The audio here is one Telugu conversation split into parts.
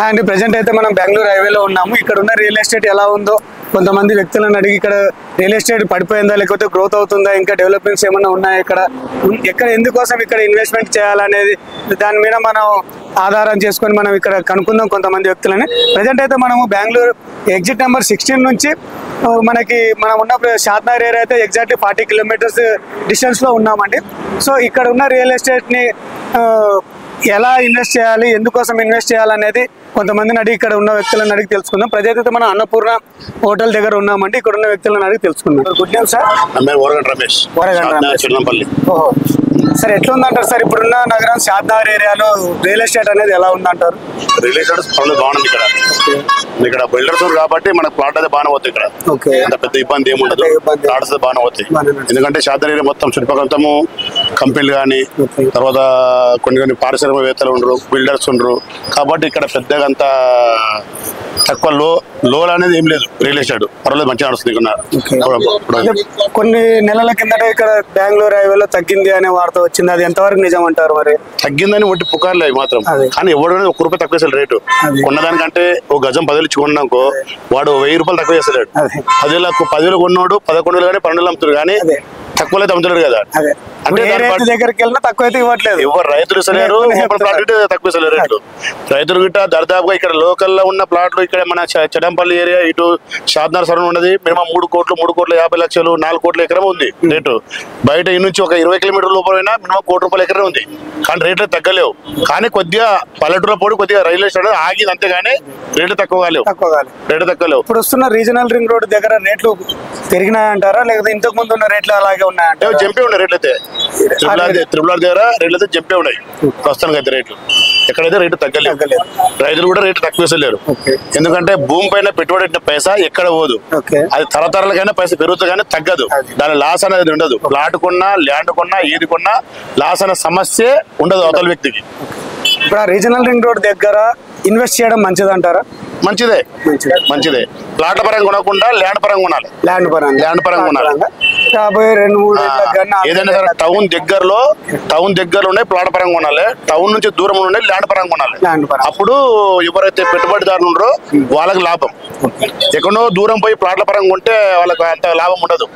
అండ్ ప్రెజెంట్ అయితే మనం బెంగళూరు హైవేలో ఉన్నాము. ఇక్కడ ఉన్న రియల్ ఎస్టేట్ ఎలా ఉందో కొంతమంది వ్యక్తులను అడిగి, ఇక్కడ రియల్ ఎస్టేట్ పడిపోయిందా లేకపోతే గ్రోత్ అవుతుందా, ఇంకా డెవలప్మెంట్స్ ఏమైనా ఉన్నాయా, ఇక్కడ ఎందుకోసం ఇక్కడ ఇన్వెస్ట్మెంట్ చేయాలనేది దాని మీద మనం ఆధారం చేసుకొని మనం ఇక్కడ కనుక్కుందాం కొంతమంది వ్యక్తులని. ప్రజెంట్ అయితే మనము బెంగళూరు ఎగ్జిట్ నెంబర్ 16 నుంచి మనం ఉన్న షాద్నగర్ ఏరియా అయితే ఎగ్జాక్ట్లీ 40 కిలోమీటర్స్ డిస్టెన్స్లో ఉన్నామండి. సో ఇక్కడ ఉన్న రియల్ ఎస్టేట్ని ఎలా ఇన్వెస్ట్ చేయాలి, ఎందుకోసం ఇన్వెస్ట్ చేయాలనేది కొంతమందిని అడిగి, ఇక్కడ ఉన్న వ్యక్తులను అడిగి తెలుసుకుందాం. ప్రజెంట్ అయితే మనం అన్నపూర్ణ హోటల్ దగ్గర ఉన్నామండి. ఇక్కడ ఉన్న వ్యక్తులను అడిగి తెలుసుకుందాం. Good name sir? Ramesh. Sir ఎట్లా ఉందంటారు సార్ ఇప్పుడున్న నగరం షాద్నగర్ ఏరియాలో రియల్ ఎస్టేట్ అనేది ఎలా ఉందంటారు? రియల్ ఎస్టేట్ పర్లేదు, బాగుంది ఇక్కడ బిల్డర్స్ కాబట్టి మనకు ప్లాట్ అయితే బాగానే అవుతాయి. ఇక్కడ అంత పెద్ద ఇబ్బంది ఏమి ఉండదు, ప్లాట్స్ బాగానే అవుతాయి. ఎందుకంటే షాద్నగర్ ఏరియా మొత్తం చుట్టుపక్కలము కంపెనీలు కానీ, తర్వాత కొన్ని పారిశ్రామికవేత్తలు ఉండరు, బిల్డర్స్ ఉండరు కాబట్టి ఇక్కడ పెద్దగా అంత తక్కువ లోన్ అనేది ఏం లేదు. రియల్ ఎస్టేట్ పర్వాలేదు, మంచిగా నడుస్తుంది. కొన్ని నెలల కిందట ఇక్కడ బెంగళూరు హైవేలో తగ్గింది అనే వార్త వచ్చింది, అది ఎంతవరకు నిజం అంటారు? మరి తగ్గిందని ఒట్టి పుకార్లే మాత్రం, కానీ ఎవడైనా 1 రూపాయి తక్కువ చేస్తారు రేటు. కొన్నదానికంటే ఒక గజం 10,000 ఇచ్చి కొన్నాకో వాడు 1000 రూపాయలు తక్కువ చేస్తాడు. 10,000 కొన్నాడు 11,000 కానీ 12,000 అమ్ముతాడు, కానీ తక్కువ అయితే అమ్ముతున్నాడు కదా. అంటే దగ్గరికి వెళ్ళినా తక్కువ అయితే ఇవ్వట్లేదు. ఎవరు రైతులు ఇస్తలేరు, తక్కువ ఇస్తలేరు రేట్లు. రైతులు గిట్ట దర్దాపుగా ఇక్కడ లోకల్ లో ఉన్న ప్లాట్లు ఇక్కడ మన చెడంపల్లి ఏరియా ఇటు షాద్నగర్ సరౌండ్ ఉన్నది మినిమం 3 కోట్లు 3,50 లక్షలు 4 కోట్ల ఎకరం ఉంది రేటు. బయట ఈ నుంచి ఒక 20 కిలోమీటర్ల లోపల అయినా మినిమం 1 కోటి రూపాయల ఎకరం ఉంది, కానీ రేట్లు తగ్గలేవు. కానీ కొద్దిగా పల్లెటూరు పోటీ కొద్దిగా రైల్వే స్టేషన్ ఆగింది అంతేగాని రేట్లు తక్కువ కాలేవు. రేట్లు తక్కువలేవు. ఇప్పుడు వస్తున్న రీజనల్ రింగ్ రోడ్ దగ్గర రేట్లు పెరిగినాయంటారా, లేకపోతే ఇంతకు ముందు ఉన్న రేట్లు అలాగే ఉన్నాయంటే? జంపే ఉన్నాయి రేట్లు అయితే. త్రిపుల్ ఆర్ దగ్గర రేట్లు అయితే జంపే ఉన్నాయి ప్రస్తుతానికి అయితే. రేట్లు ఎక్కడైతే రేటు తగ్గలేదు, రైతులు కూడా రేటు తక్కువ వేసలేరు. ఎందుకంటే భూమి పైన పెట్టుబడి పెట్టిన పైసా ఎక్కడ పోదు, అది తరతరాలకైనా పైసా పెరుగుతుంది కానీ తగ్గదు. దాని లాస్ అనేది ఉండదు. ప్లాట్ కొన్నా ల్యాండ్ కొన్నా ఏది కొన్నా లాస్ అనే సమస్య ఉండదు అవతల వ్యక్తికి. ఇప్పుడు రీజనల్ రింగ్ రోడ్ దగ్గర ఇన్వెస్ట్ చేయడం మంచిది అంటారా? మంచిదే. ప్లాట్ల పరంగా కొనకుండా ల్యాండ్ పరంగా కొనాలి. ల్యాండ్ పరంగా కొనాలి. ఏదైనా సరే టౌన్ దగ్గరలో ఉండే ప్లాట్ పరంగా కొనాలి, టౌన్ నుంచి దూరం ఉండే ల్యాండ్ పరంగా కొనాలి. అప్పుడు ఎవరైతే పెట్టుబడిదారులు ఉన్నారో వాళ్ళకి లాభం. ఎక్కడో దూరం పోయి ప్లాట్ల పరంగా కొంటే వాళ్ళకి అంత లాభం ఉండదు.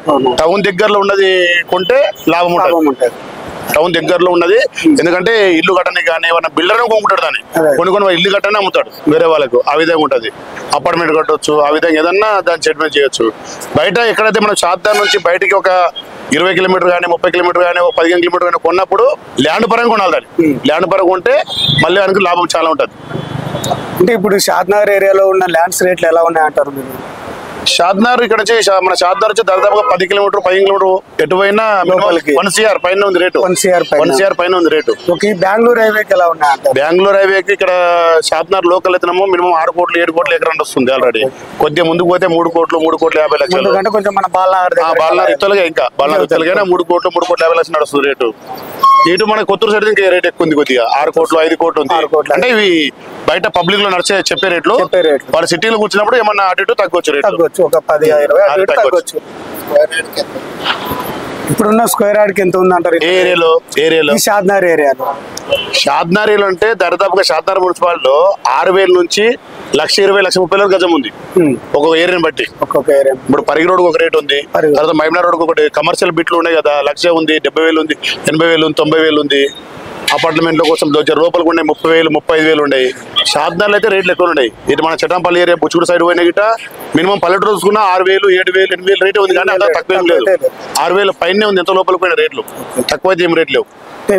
టౌన్ దగ్గరలో ఉన్నది కొంటే లాభం ఉంటుంది. టౌన్ దగ్గరలో ఉన్నది, ఎందుకంటే ఇల్లు కట్టడానికి కానీ ఏమన్నా బిల్డర్ కొనుక్కుంటాడు, దాన్ని కొన్ని ఇల్లు కట్టనే అమ్ముతాడు వేరే వాళ్ళకు. ఆ విధంగా ఉంటుంది. అపార్ట్మెంట్ కట్టవచ్చు, ఆ విధంగా ఏదన్నా దాన్ని సెటిల్మెంట్ చేయొచ్చు. బయట ఎక్కడైతే మనం షాద్నగర్ నుంచి బయటికి ఒక 20 కిలోమీటర్ కానీ 30 కిలోమీటర్ కానీ 15 కిలోమీటర్ కానీ కొన్నప్పుడు ల్యాండ్ పరంగా కొనాలి. దాన్ని ల్యాండ్ పరంగా కొంటే మళ్ళీ దానికి లాభం చాలా ఉంటుంది. అంటే ఇప్పుడు షాద్నగర్ ఏరియాలో ఉన్న ల్యాండ్స్ రేట్లు ఎలా ఉన్నాయంటారు మీరు? షాద్నగర్ ఇక్కడ నుంచి మన షాద్నగర్ నుంచి దాదాపుగా 10 కిలోమీటర్ 15 కిలోమీటర్ ఎటువైనా 1 CR పైన ఉంది రేటు. 1 CR పైన ఉంది రేటు. బెంగళూరు హైవేకి ఎలా ఉన్నాయి? బెంగళూరు హైవేకి ఇక్కడ షాద్నగర్ లోకల్ అయితేనేమో మినిమం 6 కోట్లు 7 కోట్ల ఎకరం వస్తుంది ఆల్రెడీ. కొద్దిగా ముందుకు పోతే 3 కోట్లు 3,50 లక్షలు. బాలనగర్ ఇతలుగా ఇంకా బాలనగర్ ఇతలుగా 3 కోట్లు 3,50 లక్షలు నడుస్తుంది రేటు. ఇటు మన కొత్తూరు సైడ్ ఇంకా రేట్ ఎక్కువ ఉంది, కొద్దిగా 6 కోట్లు 5 కోట్లు ఉంది. అంటే ఇవి బయట పబ్లిక్ లో నడిచే చెప్పే రేట్లు. వాళ్ళ సిటీలో కూర్చున్నప్పుడు ఏమన్నా అటు ఇటు తగ్గొచ్చు రేట్లు, ఒక 10-20 తగ్గొచ్చు. ఇప్పుడున్న స్క్వేర్ యార్డ్కి ఎంత ఉంది అంటారు ఏరియాలో? షాద్నగర్ ఏరియాలో అంటే దాదాపుగా షాద్నగర్ మున్సిపాలిటీలో 6,000 నుంచి 1,20,000 1,30,000 గజం ఉంది ఒక ఏరియాని బట్టి. ఇప్పుడు పరిగి రోడ్ ఒక రేట్ ఉంది, తర్వాత మైమనా రోడ్ ఒకటి కమర్షియల్ బిట్లు ఉన్నాయి కదా, 1,00,000 ఉంది, 70,000 ఉంది, 80,000 ఉంది, 90,000 ఉంది. అపార్ట్మెంట్ల కోసం లోపలికి ఉన్నాయి 30,000 35,000 ఉన్నాయి. షాద్నగర్లో అయితే రేట్లు ఎక్కువ ఉన్నాయి. ఇటు మన చెట్టంపల్లి ఏరియా బుచ్చుడు సైడ్ పోయినా గిట్ట మినిమం పల్లెటూరు చూసుకున్నా 6,000 7,000 8,000 రేటే ఉంది, కానీ అంత తక్కువ ఏం లేదు. 6,000 పైనే ఉంది ఎంత లోపలికి పోయిన రేట్లు, తక్కువ అయితే ఏం రేట్లు లేవు.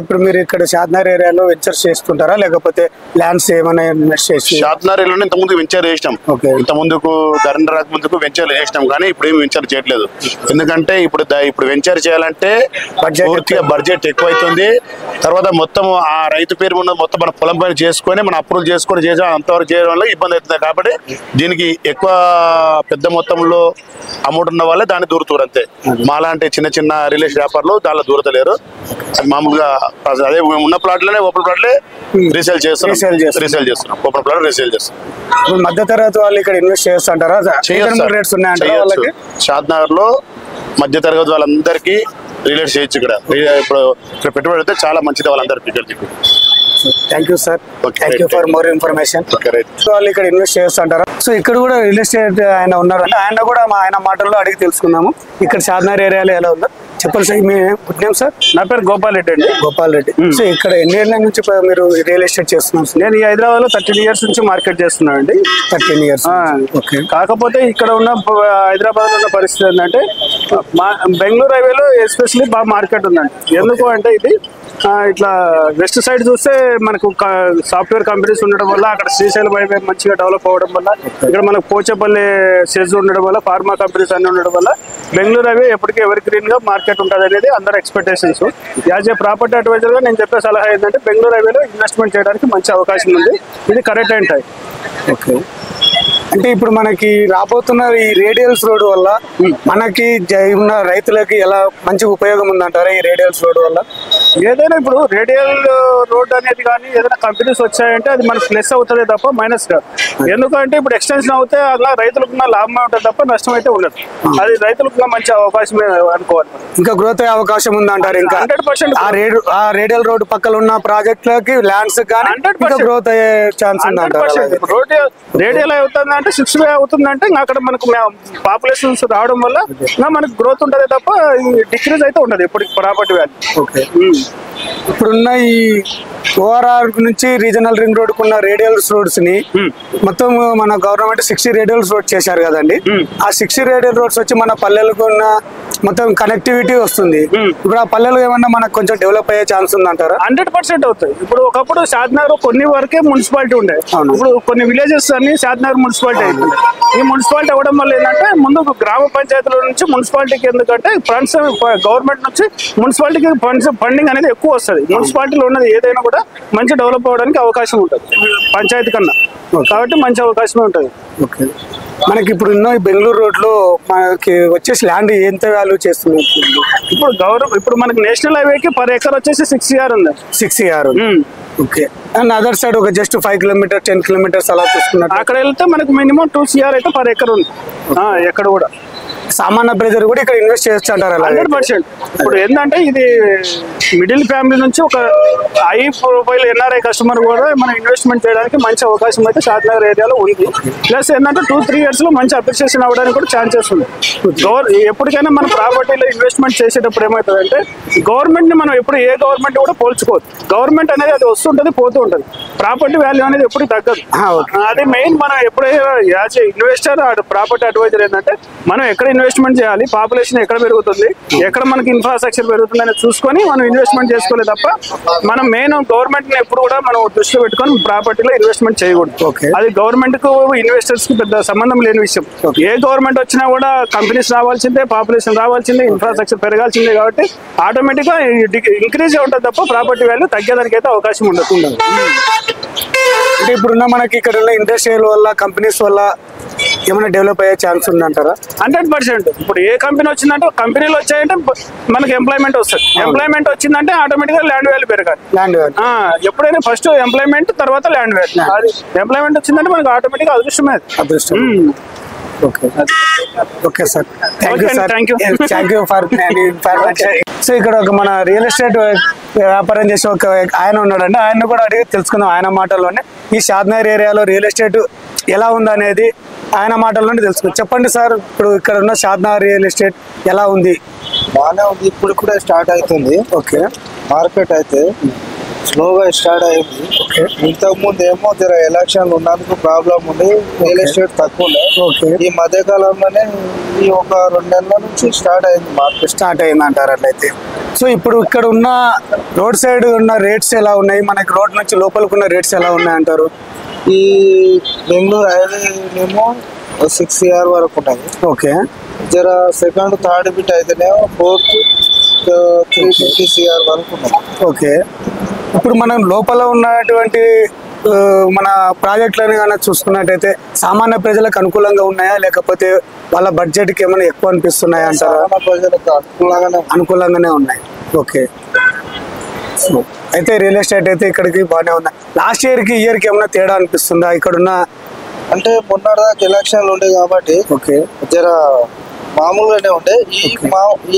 ఇప్పుడు మీరు ఇక్కడ షాద్నగర్ ఏరియాలో వెంచర్స్ చేస్తుంటారా, లేకపోతే ల్యాండ్స్ ఏమైనా ఇన్వెస్ట్ చేసి? షాద్నగర్ ఏరియాలో ఇంత ముందుకు వెంచర్ చేసినాం, ఇంత ముందుకు కరెంట్ రాక ముందుకు వెంచర్ చేసినాం, కానీ ఇప్పుడు ఏమి వెంచర్ చేయట్లేదు. ఎందుకంటే ఇప్పుడు వెంచర్ చేయాలంటే పూర్తిగా బడ్జెట్ ఎక్కువ అవుతుంది. తర్వాత మొత్తం ఆ రైతు పేరు ఉన్న మొత్తం మన పొలం పైన చేసుకొని మన అప్రూవల్ చేసుకొని అంతవరకు చేయడం వల్ల ఇబ్బంది అవుతుంది. కాబట్టి దీనికి ఎక్కువ పెద్ద మొత్తంలో అమౌంట్ ఉన్న వాళ్ళే దాన్ని దూరుతారు అంతే. మాలాంటి చిన్న చిన్న రిలేషన్ వ్యాపారులు దానిలో దూరతలేరు. మామూలుగా అదే ఉన్న ప్లాట్లనే ఓపెన్ ప్లాట్లే రీసేల్ చేస్తున్నాం. ఓపెన్ ప్లాట్ రీసేల్ చేస్తున్నాం. మధ్య తరగతి వాళ్ళు ఇక్కడ ఇన్వెస్ట్ చేస్తుంటారా? షాద్నగర్ లో మధ్య తరగతి వాళ్ళందరికీ రిలేట్ చేయొచ్చు. ఇక్కడ ఇప్పుడు పెట్టుబడి అయితే చాలా మంచిది వాళ్ళందరికీ. Thank you sir, thank you for more information. వాళ్ళు ఇక్కడ ఇన్వెస్ట్ చేస్తుంటారా? సో ఇక్కడ కూడా రియల్ ఎస్టేట్ ఆయన ఉన్నారు, ఆయన కూడా ఆయన మాటల్లో అడిగి తెలుసుకున్నాము ఇక్కడ షాద్నగర్ ఏరియాలో ఎలా ఉందో. చెప్పండి సార్, మీ గుడ్ నేమ్ సార్? నా పేరు గోపాల్ రెడ్డి అండి. గోపాల్ రెడ్డి. సో ఇక్కడ ఎన్ని ఏళ్ళ నుంచి మీరు రియల్ ఎస్టేట్ చేస్తున్నారు సార్? నేను ఈ హైదరాబాద్ లో 13 years నుంచి మార్కెట్ చేస్తున్నాను అండి. 13 years. ఓకే. కాకపోతే ఇక్కడ ఉన్న హైదరాబాద్ లో ఉన్న పరిస్థితి ఏంటంటే బెంగళూరు హైవేలో ఎస్పెషల్లీ బాగా మార్కెట్ ఉందండి. ఎందుకు అంటే ఇది ఇట్లా వెస్ట్ సైడ్ చూస్తే మనకు సాఫ్ట్వేర్ కంపెనీస్ ఉండడం వల్ల, అక్కడ శ్రీశైలం హైవే మంచిగా డెవలప్ అవ్వడం వల్ల, ఇక్కడ మనకు పోచపల్లి సెజ్ ఉండడం వల్ల, ఫార్మా కంపెనీస్ అన్ని ఉండడం వల్ల బెంగళూరు హైవే ఎప్పటికీ ఎవరి గ్రీన్ గా మార్కెట్ ఉంటుంది అనేది అందరు expectations. As a property advisor గా నేను చెప్పే సలహా ఏంటంటే బెంగళూరు హైవేలో ఇన్వెస్ట్మెంట్ చేయడానికి మంచి అవకాశం ఉంది. ఇది కరెక్ట్ అయిన టైం. ఓకే. అంటే ఇప్పుడు మనకి రాబోతున్న ఈ రేడియల్స్ రోడ్ వల్ల మనకి ఉన్న రైతులకి ఎలా మంచి ఉపయోగం ఉందంటారా ఈ రేడియల్స్ రోడ్ వల్ల? ఏదైనా ఇప్పుడు రేడియల్ రోడ్ అనేది కానీ ఏదైనా కంపెనీస్ వచ్చాయంటే అది మనకు ప్లస్ అవుతుంది తప్ప మైనస్ కాదు. ఎందుకంటే ఇప్పుడు ఎక్స్టెన్షన్ అవుతే అలా రైతులకు లాభం ఉంటుంది తప్ప నష్టం అయితే ఉండదు. అది రైతులకు మంచి అవకాశమే అనుకోవాలి. ఇంకా గ్రోత్ అయ్యే అవకాశం ఉందంటారు? ఇంకా 100% ఆ రేడియల్ రోడ్ పక్కన ఉన్న ప్రాజెక్టులకి ల్యాండ్స్ కానీ 100% గ్రోత్ అయ్యే ఛాన్స్ ఉందంటారు? రేడియల్ అవుతుంది అంటే 6 అవుతుందంటే ఇంకా అక్కడ మనకు పాపులేషన్స్ రావడం వల్ల ఇంకా మనకు గ్రోత్ ఉంటుంది తప్ప డిక్రీజ్ అయితే ఉండదు ఎప్పుడు ప్రాపర్టీ వాల్యూ. ఓకే. ఇప్పుడున్న ఈ ఓఆర్ఆర్ నుంచి రీజనల్ రింగ్ రోడ్ కున్న రేడియల్స్ రోడ్స్ ని మొత్తం మన గవర్నమెంట్ 60 రేడియల్స్ రోడ్ చేశారు కదండి. ఆ 60 రేడియల్ రోడ్స్ వచ్చి మన పల్లెలకు ఉన్న మొత్తం కనెక్టివిటీ వస్తుంది. ఇప్పుడు ఆ పల్లెలు ఏమన్నా మనకు కొంచెం డెవలప్ అయ్యే ఛాన్స్ ఉందంటారా? 100% అవుతాయి. ఇప్పుడు ఒకప్పుడు షాద్నగర్ కొన్ని వరకే మున్సిపాలిటీ ఉండే, ఇప్పుడు కొన్ని విలేజెస్ అన్ని షాద్నగర్ మున్సిపాలిటీ అయిపోయింది. ఈ మున్సిపాలిటీ అవ్వడం వల్ల ఏంటంటే ముందు గ్రామ పంచాయతీల నుంచి మున్సిపాలిటీకి, ఎందుకంటే ఫండ్స్ గవర్నమెంట్ నుంచి మున్సిపాలిటీకి ఫండింగ్ అనేది ఎక్కువ వస్తుంది. మున్సిపాలిటీలో ఉన్నది ఏదైనా కూడా మంచి డెవలప్ అవ్వడానికి అవకాశం ఉంటుంది పంచాయతీ కన్నా, కాబట్టి మంచి అవకాశమే ఉంటుంది. ఓకే. మనకి ఇప్పుడు ఉన్న బెంగళూరు రోడ్ లో మనకి వచ్చేసి ల్యాండ్ ఎంత వాల్యూ చేస్తుంది? ఇప్పుడు మనకి నేషనల్ హైవేకి పర్ ఎకర్ వచ్చేసి 6 CR ఉంది. 6 CR. Okay. And other side ఒక జస్ట్ 5 kilometers 10 kilometers అలా చూసుకున్నట్టు అక్కడ వెళ్తే మనకు మినిమం 2 CR అయితే పర్ ఎకర్ ఉంది. ఎక్కడ కూడా సామాన్య ప్రజలు కూడా ఇక్కడ ఇన్వెస్ట్ చేయొచ్చు అంటారు? 100%. ఇప్పుడు ఏంటంటే ఇది మిడిల్ ఫ్యామిలీ నుంచి ఒక హై ప్రొఫైల్ NRI కస్టమర్ కూడా మనం ఇన్వెస్ట్మెంట్ చేయడానికి మంచి అవకాశం అయితే షాద్నగర్ ఏరియాలో ఉంది. ప్లస్ ఏంటంటే 2-3 years లో మంచి అప్రిషియేషన్ అవ్వడానికి కూడా ఛాన్సెస్ ఉంది. ఎప్పటికైనా మనం ప్రాపర్టీలో ఇన్వెస్ట్మెంట్ చేసేటప్పుడు ఏమవుతుందంటే గవర్నమెంట్ ని మనం ఎప్పుడు ఏ గవర్నమెంట్ కూడా పోల్చుకోవద్దు. గవర్నమెంట్ అనేది అది వస్తుంటది పోతూ ఉంటది, ప్రాపర్టీ వాల్యూ అనేది ఎప్పుడు తగ్గదు. అది మెయిన్. మనం ఎప్పుడైనా యాజ్ ఇన్వెస్టర్ ప్రాపర్టీ అడ్వైజర్ ఏంటంటే మనం ఎక్కడ ఇన్వెస్ట్మెంట్ చేయాలి, పాపులేషన్ ఎక్కడ పెరుగుతుంది, ఎక్కడ మనకి ఇన్ఫ్రాస్ట్రక్చర్ పెరుగుతుంది అనేది చూసుకొని మనం ఇన్వెస్ట్మెంట్ చేసుకోలేదు తప్ప మనం మెయిన్ గవర్నమెంట్ ని ఎప్పుడు కూడా మనం దృష్టిలో పెట్టుకొని ప్రాపర్టీలో ఇన్వెస్ట్మెంట్ చేయకూడదు. అది గవర్నమెంట్ కు ఇన్వెస్టర్స్ కి పెద్ద సంబంధం లేని విషయం. ఏ గవర్నమెంట్ వచ్చినా కూడా కంపెనీస్ రావాల్సిందే, పాపులేషన్ రావాల్సిందే, ఇన్ఫ్రాస్ట్రక్చర్ పెరగాల్సిందే. కాబట్టి ఆటోమేటిక్ గా ఇంక్రీజ్ ఉంటుంది తప్ప ప్రాపర్టీ వాల్యూ తగ్గేదానికి అయితే అవకాశం ఉండదు. అంటే ఇప్పుడున్న మనకి ఇక్కడ ఉన్న ఇండస్ట్రియల్ వల్ల కంపెనీస్ వల్ల ఏమైనా డెవలప్ అయ్యే ఛాన్స్ ఉందంటారా? 100%. ఇప్పుడు ఏ కంపెనీ వచ్చిందంటే కంపెనీలు వచ్చాయంటే మనకి ఎంప్లాయ్మెంట్ వస్తుంది. ఎంప్లాయ్మెంట్ వచ్చిందంటే ఆటోమేటిక్ గా ల్యాండ్ వాల్యూ పెరగాలి. ల్యాండ్ వాల్యూ ఎప్పుడైనా ఫస్ట్ ఎంప్లాయ్మెంట్ తర్వాత ల్యాండ్ వాల్యూ. అది ఎంప్లాయ్మెంట్ వచ్చిందంటే మనకి ఆటోమేటిక్ అదృష్టమే. అదృష్టం. Okay. Okay sir, thank you for information. So ఇక్కడ ఒక మన రియల్ ఎస్టేట్ వ్యాపారం చేసే ఒక ఆయన ఉన్నాడండి, ఆయన కూడా అడిగి తెలుసుకుందాం ఆయన మాటల్లోనే. ఈ షాద్నగర్ ఏరియాలో రియల్ ఎస్టేట్ ఎలా ఉందనేది ఆయన మాటల్లోనే తెలుసుకుందాం. చెప్పండి సార్, ఇప్పుడు ఇక్కడ ఉన్న షాద్నగర్ రియల్ ఎస్టేట్ ఎలా ఉంది? బాగానే ఉంది, ఇప్పుడు కూడా స్టార్ట్ అవుతుంది. ఓకే. మార్కెట్ అయితే స్లోగా స్టార్ట్ అయింది. ఇంతకు ముందు ఏమో జర ఎలక్షన్లు ఉన్నందుకు ప్రాబ్లం ఉంది, రియల్ ఎస్టేట్ తక్కువ ఉండే. ఈ మధ్య కాలంలోనే ఈ ఒక 2 నెలల నుంచి స్టార్ట్ అయింది, మార్కెట్ స్టార్ట్ అయింది అంటారు అట్లయితే. సో ఇప్పుడు ఇక్కడ ఉన్న రోడ్ సైడ్ ఉన్న రేట్స్ ఎలా ఉన్నాయి, మనకి రోడ్ నుంచి లోపలికున్న రేట్స్ ఎలా ఉన్నాయి అంటారు? ఈ బెంగళూరు హైవే ఏమో 6 CR వరకు ఉన్నది. ఓకే. జర సెకండ్ థర్డ్ బిట్ అయితేనేమో 4th 350 CR వరకు ఉన్నది. ఓకే. ఇప్పుడు మనం లోపల ఉన్నటువంటి మన ప్రాజెక్టులను కానీ చూసుకున్నట్టయితే సామాన్య ప్రజలకు అనుకూలంగా ఉన్నాయా, లేకపోతే వాళ్ళ బడ్జెట్కి ఏమైనా ఎక్కువ అనిపిస్తున్నాయా అంటారా? ప్రజలకు అనుకూలంగానే ఉన్నాయి. ఓకే. అయితే రియల్ ఎస్టేట్ అయితే ఇక్కడికి బాగానే ఉంది. లాస్ట్ ఇయర్కి ఇయర్కి ఏమైనా తేడా అనిపిస్తుందా ఇక్కడున్న? అంటే మొన్నటిదాకా ఎలక్షన్లు ఉండే కాబట్టి ఓకే జర మామూలుగానే ఉండే.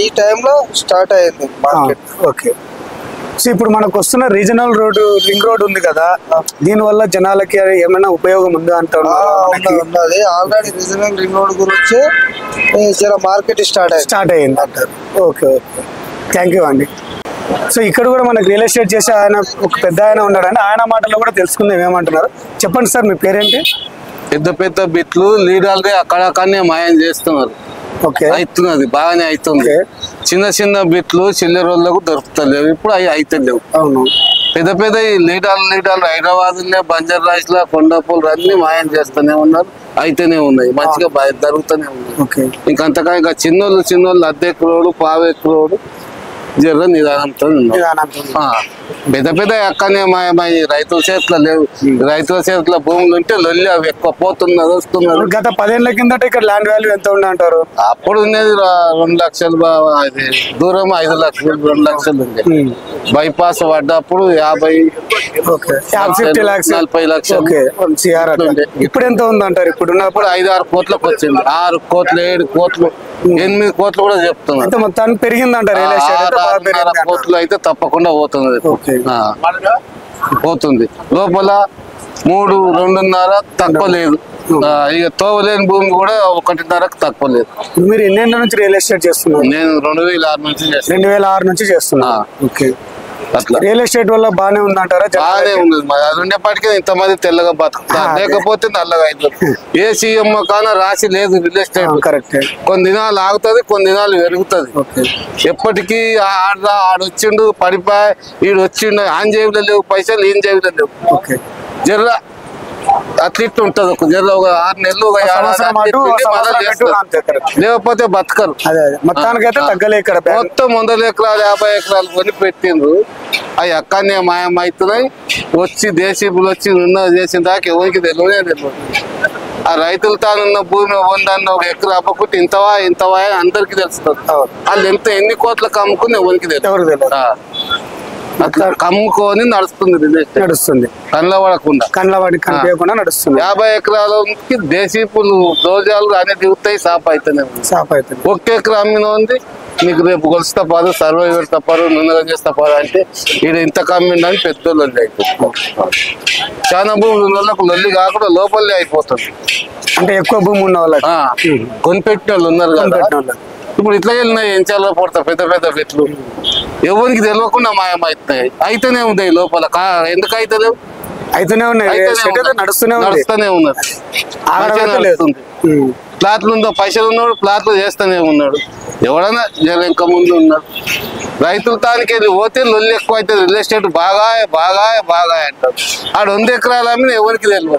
ఈ టైంలో స్టార్ట్ అయింది మార్కెట్. ఓకే. సో ఇప్పుడు మనకు వస్తున్న రీజనల్ రోడ్ రింగ్ రోడ్ ఉంది కదా, దీని వల్ల జనాలకి ఏమైనా ఉపయోగం ఉందా అంటున్నారు? ఉన్నది ఆల్రెడీ రీజనల్ రింగ్ రోడ్ గురించి మార్కెట్ స్టార్ట్ అయ్యింది అంటారు. ఓకే ఓకే, థ్యాంక్ యూ అండి. సో ఇక్కడ కూడా మనకు రియల్ ఎస్టేట్ చేసే ఆయన ఒక పెద్ద ఆయన ఉన్నాడండి, ఆయన మాటల్లో కూడా తెలుసుకుందాం ఏమంటున్నారు. చెప్పండి సార్, మీ పేరేంటి? పెద్ద పెద్ద బిట్లు లీడర్లు అక్కడక్కడనే మాయం చేస్తున్నారు. అవుతున్నది, బాగానే అవుతుంది. చిన్న చిన్న బిట్లు చిల్లర రోజులకు దొరుకుతలేవు, ఇప్పుడు అవి అయితలేవు. అవును, పెద్ద పెద్ద లీడర్లు హైదరాబాద్ బంజారాస్ లో కొండపూలు అన్ని మాయం చేస్తూనే ఉన్నారు, అయితేనే ఉన్నాయి, మంచిగా జరుగుతూనే ఉన్నాయి. ఇంకంతగా ఇంకా చిన్నోళ్ళు అద్దెక్కురోడు పావెక్కురోడు జర నిదానంతో పెద్ద పెద్ద ఎక్కనే మాయమై రైతుల చేతిలో లేవు. రైతుల చేతిలో భూములు ఉంటే లొల్లి అవి ఎక్కువ పోతున్నారు వస్తున్నారు. గత 10 ఏళ్ల కిందట ఇక్కడ ల్యాండ్ వాల్యూ ఎంత ఉండే అంటారు? అప్పుడు ఉండేది 2 లక్షలు, అది దూరం 5 లక్షలు 2 లక్షలు ఉంది. బైపాస్ పడ్డప్పుడు 50 40 లక్షలు. ఇప్పుడు ఎంత ఉంది అంటారు? ఇప్పుడు 5-6 కోట్లకు వచ్చింది. 6 కోట్లు 7 కోట్లు 8 కోట్లు కూడా చెప్తున్నారు. మొత్తానికి పెరిగిందంటారు. 6 కోట్లు అయితే తప్పకుండా పోతుంది. లోపల 3-2.5 తక్కువ లేదు. ఇక తోవలేని భూమి కూడా 1.5 తక్కువ లేదు. మీరు ఎన్నేళ్ళ నుంచి రియల్ ఎస్టేట్ చేస్తున్నారు? నేను 2006 నుంచి 2006 నుంచి చేస్తున్నా. అట్లా రియల్ ఎస్టేట్ వల్ల బాగానే ఉందంటారా? బాగానే ఉంది. అది ఉండేప్పటికీ ఇంతమంది తెల్లగా బతుకుతారు, లేకపోతే నల్లగా అవుతుంది. ఏ సీఎం కానా రాసి లేదు రియల్ ఎస్టేట్. కరెక్ట్. కొన్ని దినాలు ఆగుతుంది, కొన్ని దినాలు పెరుగుతుంది. ఎప్పటికీ ఆడొచ్చిండు పడిపోయి ఈడు వచ్చిండు, ఆన్ జేబులో లేవు పైసలు, ఈయన జేబులో లేవు. జర్ర అట్లా ఉంటుంది. ఒక జర్ర ఒక 6 నెలలు లేకపోతే బతకరు. మొత్తానికైతే తగ్గలే. ఇక్కడ మొత్తం 100 ఎకరాలు 50 ఎకరాలు కొని పెట్టిండ్రు, అవి అక్కడనే మాయమవుతున్నాయి. వచ్చి దేశీపులు వచ్చి చేసిన దాకా ఎవరికి తెలియదు. ఆ రైతులు తానున్న భూమి 100 ఎకరా అమ్మకుంటే ఇంతవా అని అందరికి తెలుస్తుంది. వాళ్ళు ఎన్ని కోట్లకు అమ్ముకుని ఎవరికి తెలియదు. అట్లా కమ్ముకొని నడుస్తుంది కళ్ళబడకుండా నడుస్తుంది. 50 ఎకరాలకి దేశీపులు దోజాలు అనే దిగుతాయి, సాప్ అవుతాయి. 1 ఎకరా అమ్మిన ఉంది, నీకు రేపు గొలుస్తా పారు, సర్వే పెడతా పారు, నూనెగా చేస్తా పారు అంటే ఈడ ఇంత కమ్మిందని పెద్ద లొల్లి అయిపోతుంది. చాలా భూములు ఉన్న వాళ్ళకు లొల్లి కాకుండా లోపలే అయిపోతుంది. అంటే ఎక్కువ భూమి ఉన్న వాళ్ళకి కొనిపెట్టిన వాళ్ళు ఉన్నారు కదా. ఇప్పుడు ఇట్లా వెళ్ళినాయి ఎంచాలో పడతా పెద్ద పెద్ద పెట్లు, ఎవరికి తెలియకుండా మాయమవుతున్నాయి. అయితేనే ఉంది లోపల. ఎందుకు అయితలేవు? అయితేనే ఉన్నాయి, నడుస్తూనే ఉన్నది. ప్లాట్లు ఉందో పైసలు ఉన్నాడు, ప్లాట్లు చేస్తూనే ఉన్నాడు. ఎవడన్నా జర ఇంకా ముందు ఉన్నాడు. రైతులు తానికి వెళ్ళి పోతే లొల్లి ఎక్కువ అవుతుంది. రియల్ ఎస్టేట్ బాగా అంటారు. ఆడ 100 ఎకరాలు అమ్మిన ఎవరికి తెలియదు.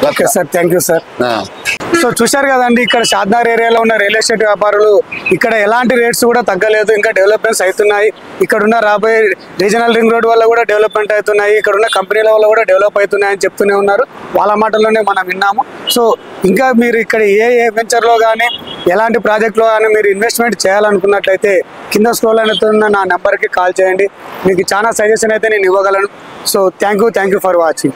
Okay sir, thank you sir. So చూశారు కదండి, ఇక్కడ షాద్నగర్ ఏరియాలో ఉన్న రియల్ ఎస్టేట్ వ్యాపారులు ఇక్కడ ఎలాంటి రేట్స్ కూడా తగ్గలేదు, ఇంకా డెవలప్మెంట్స్ అవుతున్నాయి. ఇక్కడ ఉన్న రాబోయే రీజనల్ రింగ్ రోడ్ వల్ల కూడా డెవలప్మెంట్ అవుతున్నాయి, ఇక్కడ ఉన్న కంపెనీల వల్ల కూడా డెవలప్ అవుతున్నాయి అని చెప్తూనే ఉన్నారు. వాళ్ళ మాటల్లోనే మనం విన్నాము. సో ఇంకా మీరు ఇక్కడ ఏ వెంచర్లో కానీ ఎలాంటి ప్రాజెక్ట్లో కానీ మీరు ఇన్వెస్ట్మెంట్ చేయాలనుకున్నట్లయితే కింద స్క్రోల్ అవుతున్న నా నెంబర్కి కాల్ చేయండి. మీకు చాలా సజెషన్ అయితే నేను ఇవ్వగలను. So thank you for watching.